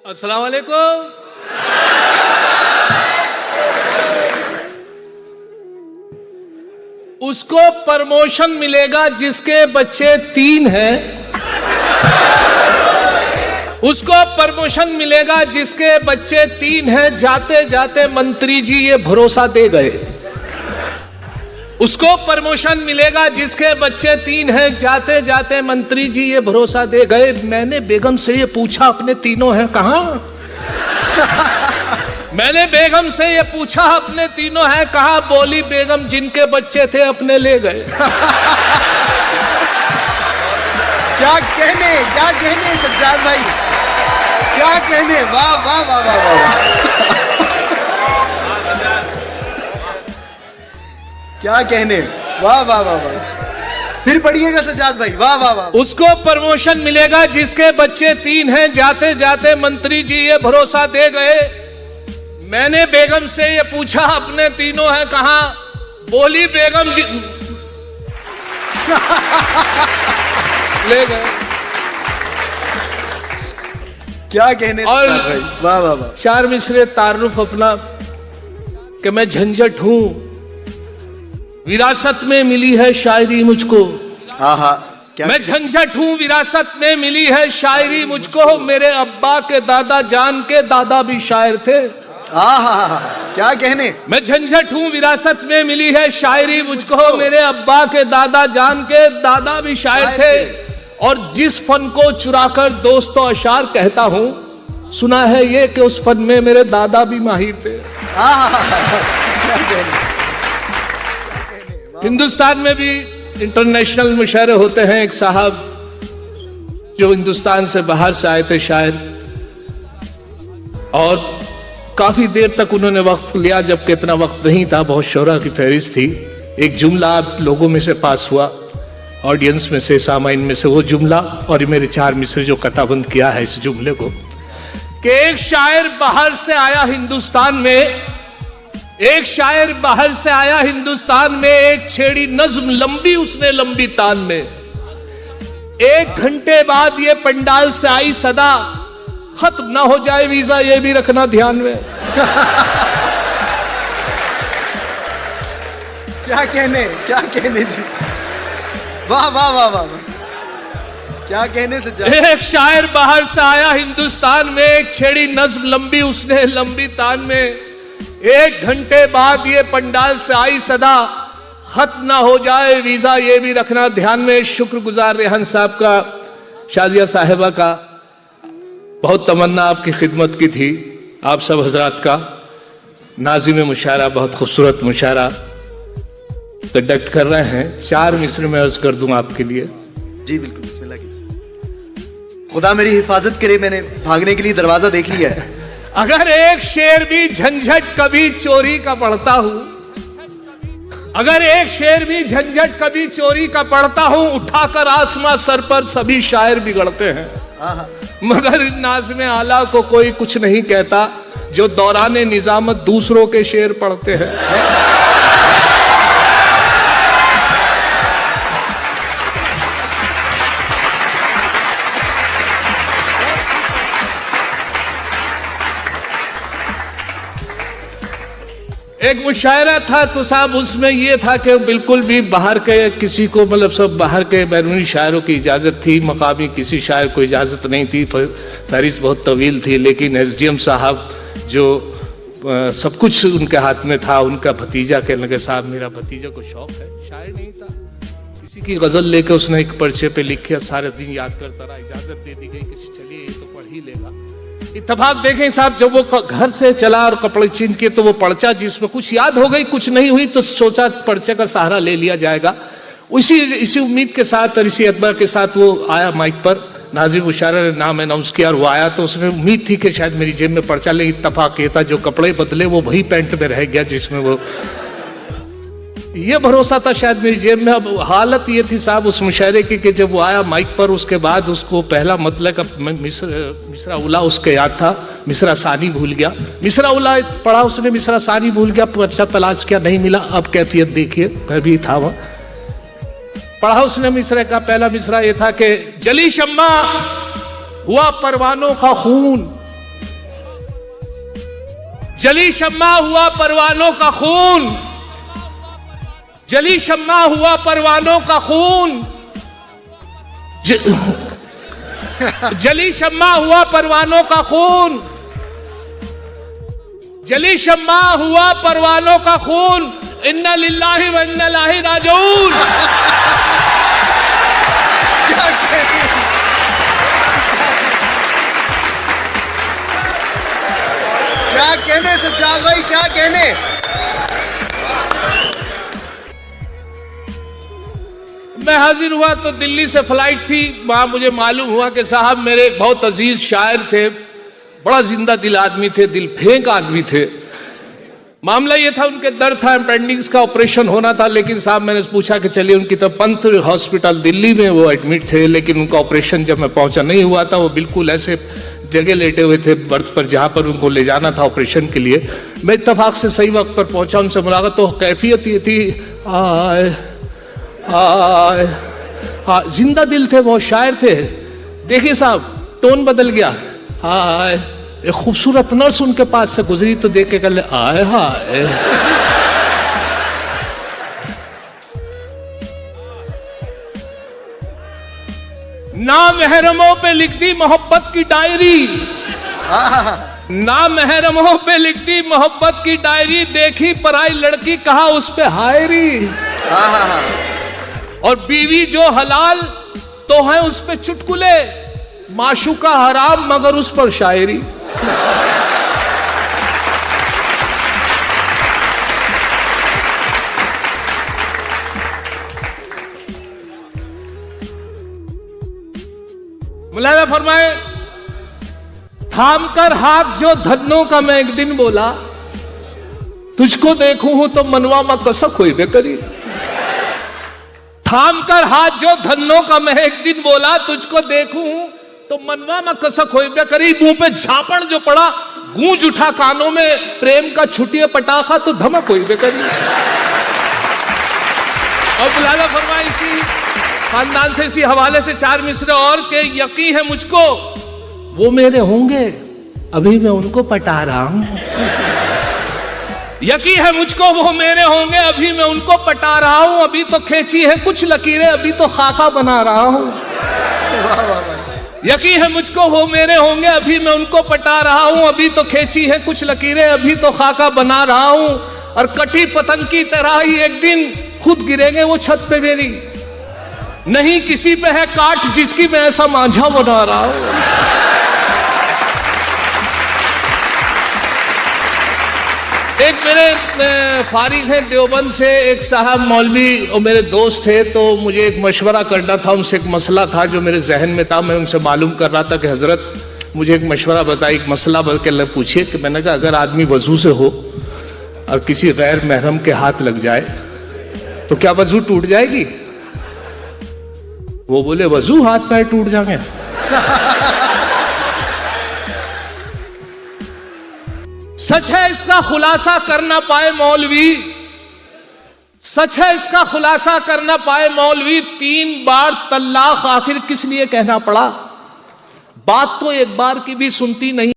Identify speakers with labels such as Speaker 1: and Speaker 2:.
Speaker 1: अस्सलाम वालेकुम। उसको प्रमोशन मिलेगा जिसके बच्चे 3 हैं। उसको प्रमोशन मिलेगा जिसके बच्चे 3 हैं। जाते जाते मंत्री जी ये भरोसा दे गए। उसको प्रमोशन मिलेगा जिसके बच्चे 3 हैं। जाते जाते मंत्री जी ये भरोसा दे गए। मैंने बेगम से ये पूछा अपने तीनों हैं कहां? मैंने बेगम से ये पूछा अपने तीनों हैं कहां? बोली बेगम जिनके बच्चे थे अपने ले गए।
Speaker 2: क्या कहने सज्जाद भाई, क्या कहने। वाह वाह वाह वाह वाह, क्या कहने। वाह वाह वाह वाह, फिर पढ़िएगा सज्जाद भाई। वाह वाह वाह।
Speaker 1: उसको प्रमोशन मिलेगा जिसके बच्चे 3 हैं। जाते जाते मंत्री जी ये भरोसा दे गए। मैंने बेगम से ये पूछा अपने तीनों हैं कहां? बोली बेगम जी ले गए।
Speaker 2: क्या कहने
Speaker 1: और
Speaker 2: भाई। वाह वाह वाह।
Speaker 1: 4 मिसरे तारुफ अपना कि मैं झंझट हूं, विरासत में मिली है शायरी मुझको।
Speaker 2: हाँ हाँ, क्या
Speaker 1: मैं झंझट हूं, विरासत में मिली है शायरी मुझको। मेरे अब्बा के दादा जान के दादा भी शायर थे।
Speaker 2: हाँ हाँ हाँ, क्या कहने।
Speaker 1: मैं झंझट हूं, विरासत में मिली है शायरी मुझको। मेरे अब्बा के दादा जान के दादा भी शायर थे। और जिस फन को चुराकर दोस्तों अशार कहता हूं, सुना है ये कि उस फन में मेरे दादा भी माहिर थे।
Speaker 2: हाँ हाँ हाँ, क्या कहने।
Speaker 1: हिंदुस्तान में भी इंटरनेशनल मुशायरे होते हैं। एक साहब जो हिंदुस्तान से बाहर से आए थे शायर, और काफी देर तक उन्होंने वक्त लिया जब कितना वक्त नहीं था, बहुत शोरा की फहरिस्त थी। एक जुमला आप लोगों में से पास हुआ, ऑडियंस में से, सामाइन में से, वो जुमला और मेरे 4 मिसरे जो कताबंद किया है इस जुमले को, कि एक शायर बाहर से आया हिंदुस्तान में। एक शायर बाहर से आया हिंदुस्तान में, एक छेड़ी नज्म लंबी उसने लंबी तान में। 1 घंटे बाद ये पंडाल से आई सदा, खत्म ना हो जाए वीजा ये भी रखना ध्यान में।
Speaker 2: क्या कहने जी। वाह वाह वाह वाह, क्या कहने से चाहिए।
Speaker 1: एक शायर बाहर से आया हिंदुस्तान में, एक छेड़ी नज्म लंबी उसने लंबी तान में। 1 घंटे बाद ये पंडाल से आई सदा, खत्म ना हो जाए वीजा ये भी रखना ध्यान में। शुक्रगुजार रेहान साहब का, शाजिया साहिबा का, बहुत तमन्ना आपकी खिदमत की थी। आप सब हजरात का नाज़िम मुशायरा, बहुत खूबसूरत मुशायरा कंडक्ट कर रहे हैं। 4 मिसरे में अर्ज कर दूं आपके लिए।
Speaker 2: जी बिल्कुल, बिस्मिल्लाह कीजिए। खुदा मेरी हिफाजत करे, मैंने भागने के लिए दरवाजा देख लिया है।
Speaker 1: अगर एक शेर भी झंझट कभी चोरी का पढ़ता हूं, अगर एक शेर भी झंझट कभी चोरी का पढ़ता हूं, उठाकर आसमां सर पर सभी शायर बिगड़ते हैं। मगर इन नाज़िम आला को कोई कुछ नहीं कहता जो दौराने निजामत दूसरों के शेर पढ़ते हैं। एक मुशायरा था तो साहब उसमें ये था कि बिल्कुल भी बाहर के किसी को, मतलब सब बाहर के बैरूनी शायरों की इजाज़त थी, मकामी किसी शायर को इजाज़त नहीं थी। फहरिस्त बहुत तवील थी, लेकिन एसडीएम साहब जो सब कुछ उनके हाथ में था, उनका भतीजा कहने लगे साहब मेरा भतीजा को शौक है, शायर नहीं था, किसी की गज़ल लेकर उसने एक पर्चे पे लिखे, सारे दिन याद करता रहा। इजाज़त दे दी गई कि चलिए ये तो पढ़ ही लेगा। इत्तेफाक देखें साहब, जब वो घर से चला और कपड़े छीन के, तो वो पर्चा जिसमें कुछ याद हो गई कुछ नहीं हुई, तो सोचा पर्चे का सहारा ले लिया जाएगा। इसी उम्मीद के साथ और इसी अतबार के साथ वो आया माइक पर। नाज़िम मुशायरा ने नाम अनाउंस किया और वो आया, तो उसने उम्मीद थी कि शायद मेरी जेब में पर्चा ले। इत्तेफाक ये था जो कपड़े बदले वो वही पैंट में रह गया जिसमें वो, ये भरोसा था शायद मेरी जेब में। अब हालत ये थी साहब उस मुशायरे की कि जब वो आया माइक पर, उसके बाद उसको पहला मतलब का मिसरा उला उसके याद था, मिसरा सानी भूल गया। मिसरा उला पढ़ा उसने, मिसरा सानी भूल गया, पर्चा तलाश किया नहीं मिला। अब कैफियत देखिए, मैं भी था वहाँ। पढ़ा उसने मिसरे का पहला मिसरा ये था कि जली शम्मा हुआ परवानों का खून, जली शम्मा हुआ परवानों का खून, जली शम्मा हुआ परवानों का खून, जली शम्मा हुआ परवानों का खून, जली शम्मा हुआ परवानों का खून, इन्ना लिल्लाहि व इन्ना इलैहि राजिऊन।
Speaker 2: क्या कहने, क्या कहने सज्जाद भाई, क्या कहने।
Speaker 1: मैं हाजिर हुआ तो दिल्ली से फ्लाइट थी, वहां मुझे मालूम हुआ कि साहब मेरे बहुत अजीज शायर थे, बड़ा जिंदा दिल आदमी थे, दिल फेंक आदमी थे। मामला ये था, उनके दर्द था, अपेंडिक्स का ऑपरेशन होना था, लेकिन साहब मैंने पूछा कि चलिए, उनकी तो पंत हॉस्पिटल दिल्ली में वो एडमिट थे, लेकिन उनका ऑपरेशन जब मैं पहुंचा नहीं हुआ था, वो बिल्कुल ऐसे जगह लेटे हुए थे बर्थ पर जहां पर उनको ले जाना था ऑपरेशन के लिए। मैं इत्तेफाक से सही वक्त पर पहुंचा, उनसे मुलाकात, तो कैफियत ये थी, आए आए, हाँ, जिंदा दिल थे, बहुत शायर थे। देखिए साहब, टोन बदल गया, हाय, एक खूबसूरत नर्स उनके पास से गुजरी तो देख के कल आए हाय। ना महरमों पे लिखती मोहब्बत की डायरी, ना महरमों पे लिखती मोहब्बत की डायरी, देखी पराई लड़की कहा उस पे हायरी। और बीवी जो हलाल तो है उस पे चुटकुले, माशूका हराम मगर उस पर शायरी। मुलाजा फरमाए, थाम कर हाथ जो धन्नों का मैं एक दिन बोला, तुझको देखूं हूं तो मनवा में कसक हुई बेकरी। थाम कर हाथ जो धन्नों का मैं एक दिन बोला, तुझको देखूं तो मनवा में कसक होई बेकरी। मुंह पे झापड़ जो पड़ा, गूंज उठा कानों में, प्रेम का छुटिए पटाखा तो धमक हुई बेकरी। और बुलाला फरमाई, इसी खानदान से, इसी हवाले से चार मिसरे और के, यकीन है मुझको वो मेरे होंगे अभी मैं उनको पटा रहा हूं। यकीन है मुझको वो मेरे होंगे अभी मैं उनको पटा रहा हूं, अभी तो खींची है कुछ लकीरें, अभी तो खाका बना रहा हूं। यकीन है मुझको वो मेरे होंगे अभी मैं उनको पटा रहा हूं, अभी तो खींची है कुछ लकीरें, अभी तो खाका बना रहा हूं। और कटी पतंग की तरह ही एक दिन खुद गिरेंगे वो छत पे मेरी, नहीं किसी पे है काट जिसकी मैं ऐसा मांझा बना रहा हूं। एक मेरे फारिग हैं देवबंद से, एक साहब मौलवी और मेरे दोस्त थे, तो मुझे एक मशवरा करना था उनसे, एक मसला था जो मेरे जहन में था। मैं उनसे मालूम कर रहा था कि हजरत मुझे एक मशवरा बताइए, एक मसला बल्कि पूछिए। कि मैंने कहा अगर आदमी वजू से हो और किसी गैर महरम के हाथ लग जाए तो क्या वजू टूट जाएगी? वो बोले वजू हाथ पैर टूट जाएंगे। सच है इसका खुलासा कर ना पाए मौलवी, सच है इसका खुलासा कर ना पाए मौलवी, 3 बार तल्लाक आखिर किस लिए कहना पड़ा? बात तो एक बार की भी सुनती नहीं।